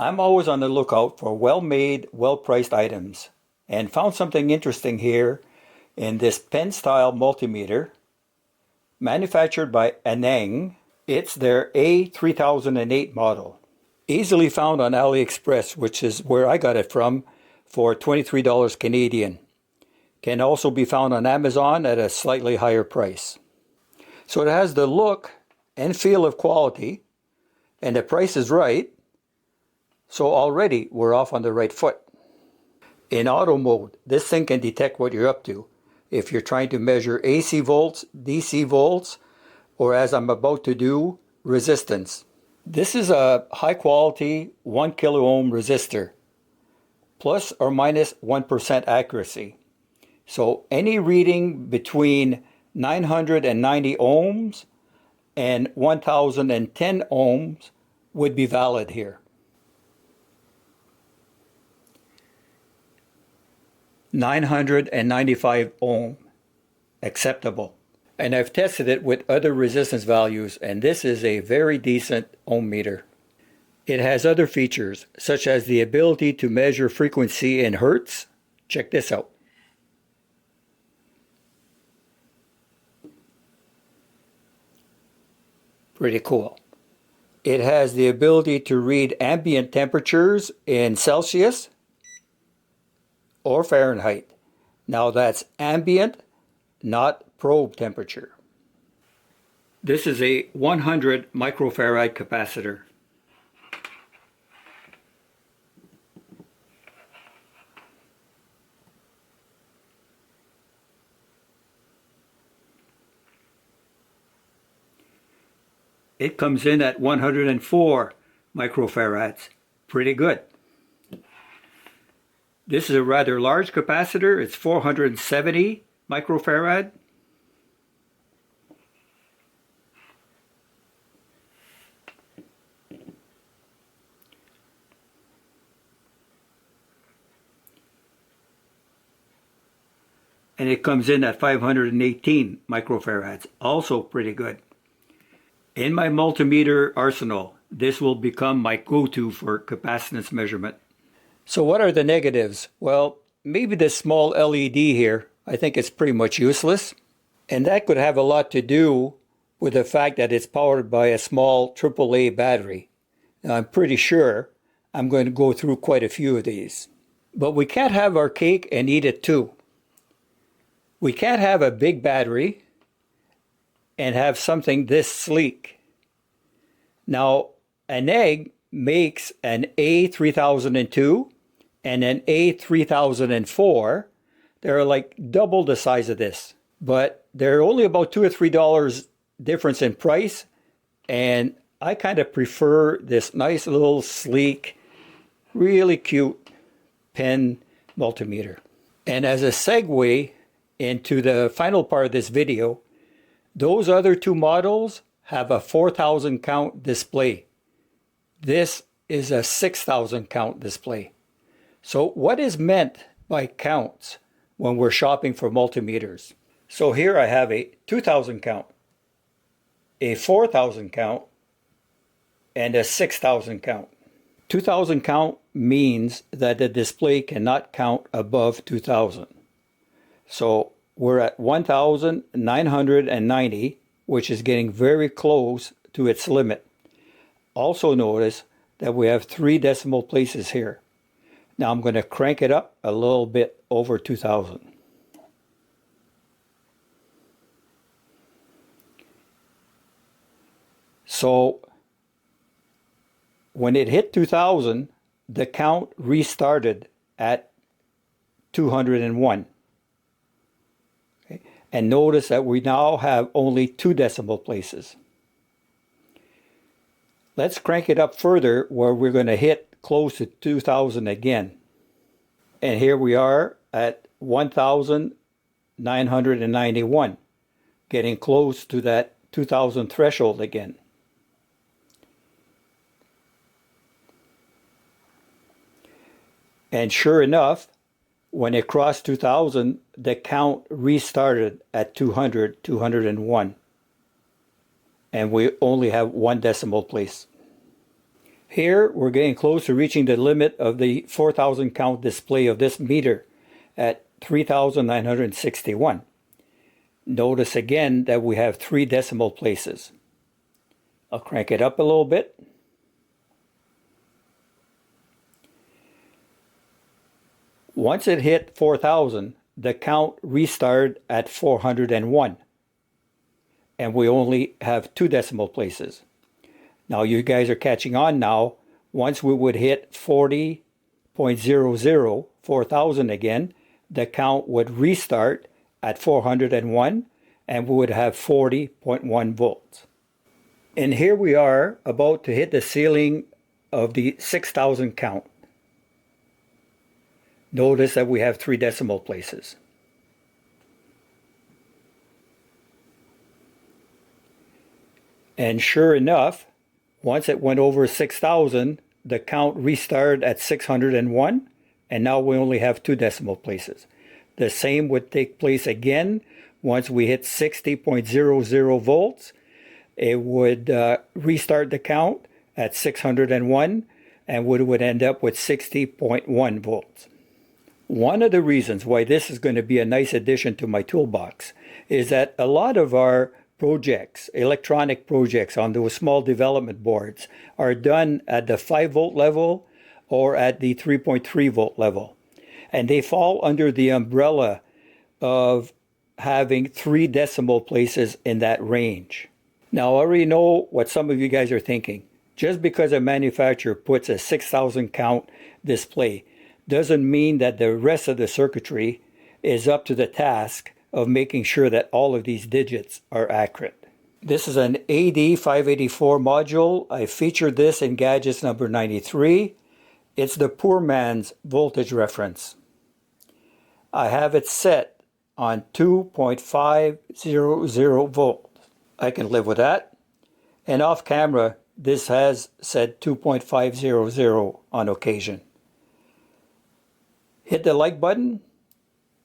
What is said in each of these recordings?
I'm always on the lookout for well-made, well-priced items, and found something interesting here in this pen-style multimeter manufactured by Aneng. It's their A3008 model. Easily found on AliExpress, which is where I got it from, for $23 Canadian. Can also be found on Amazon at a slightly higher price. So it has the look and feel of quality, and the price is right, so already we're off on the right foot. In auto mode, this thing can detect what you're up to. If you're trying to measure AC volts, DC volts, or as I'm about to do, resistance. This is a high quality 1 kilo ohm resistor, plus or minus 1% accuracy. So any reading between 990 ohms and 1010 ohms would be valid here. 995 ohm, acceptable. And I've tested it with other resistance values, and this is a very decent ohm meter. It has other features, such as the ability to measure frequency in hertz. Check this out. Pretty cool. It has the ability to read ambient temperatures in Celsius or Fahrenheit. Now that's ambient, not probe temperature. This is a 100 microfarad capacitor. It comes in at 104 microfarads. Pretty good. This is a rather large capacitor. It's 470 microfarad. And it comes in at 518 microfarads. Also pretty good. In my multimeter arsenal, this will become my go-to for capacitance measurement. So what are the negatives? Well, maybe this small LED here, I think it's pretty much useless. And that could have a lot to do with the fact that it's powered by a small AAA battery. Now, I'm pretty sure I'm going to go through quite a few of these. But we can't have our cake and eat it too. We can't have a big battery and have something this sleek. Now, Aneng makes an A3002 and an A3004. They're like double the size of this, but they're only about $2 or $3 difference in price, and I kind of prefer this nice little sleek, really cute pen multimeter. And as a segue into the final part of this video, those other two models have a 4,000 count display. This is a 6,000 count display. So what is meant by counts when we're shopping for multimeters? So here I have a 2,000 count, a 4,000 count, and a 6,000 count. 2,000 count means that the display cannot count above 2,000. So we're at 1,990, which is getting very close to its limit. Also notice that we have 3 decimal places here. Now I'm going to crank it up a little bit over 2,000. So when it hit 2,000, the count restarted at 201. And notice that we now have only 2 decimal places. Let's crank it up further where we're going to hit close to 2,000 again. And here we are at 1,991, getting close to that 2,000 threshold again. And sure enough, when it crossed 2,000, the count restarted at 200, 201. And we only have 1 decimal place. Here we're getting close to reaching the limit of the 4,000 count display of this meter at 3,961. Notice again that we have 3 decimal places. I'll crank it up a little bit. Once it hit 4,000, the count restarted at 401. And we only have 2 decimal places. Now you guys are catching on now. Once we would hit 40.00, 4,000 again, the count would restart at 401 and we would have 40.1 volts. And here we are about to hit the ceiling of the 6,000 count. Notice that we have 3 decimal places. And sure enough, once it went over 6,000, the count restarted at 601, and now we only have 2 decimal places. The same would take place again once we hit 60.00 volts. It would restart the count at 601, and we would end up with 60.1 volts. One of the reasons why this is going to be a nice addition to my toolbox is that a lot of our projects, electronic projects on those small development boards, are done at the 5 volt level or at the 3.3 volt level. And they fall under the umbrella of having 3 decimal places in that range. Now, I already know what some of you guys are thinking. Just because a manufacturer puts a 6,000 count display doesn't mean that the rest of the circuitry is up to the task of making sure that all of these digits are accurate. This is an AD584 module. I featured this in Gadgets number 93. It's the poor man's voltage reference. I have it set on 2.500 volts. I can live with that. And off camera, this has said 2.500 on occasion. Hit the like button.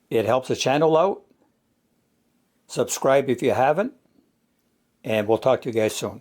It helps the channel out. Subscribe if you haven't. And we'll talk to you guys soon.